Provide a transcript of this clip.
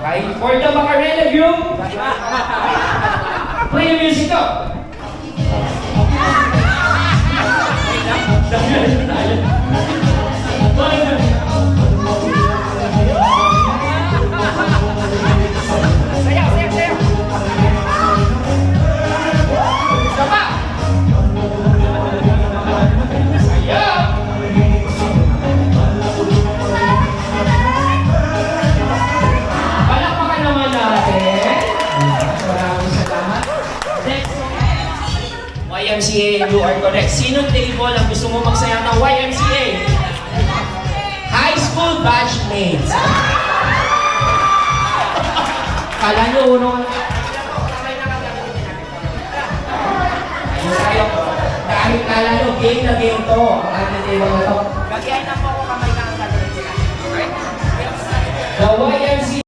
Okay? For the Macarena group, play the music go! YMCA, you are correct. Sinong table ang gusto mo magsayang ng YMCA? High school batchmates. Kala nyo, unong... Ayun tayo. Dahil kala nyo, game na game to. Ang ating table na to. Gagayin na po ako kamay ng ang gagawin sila. Okay? The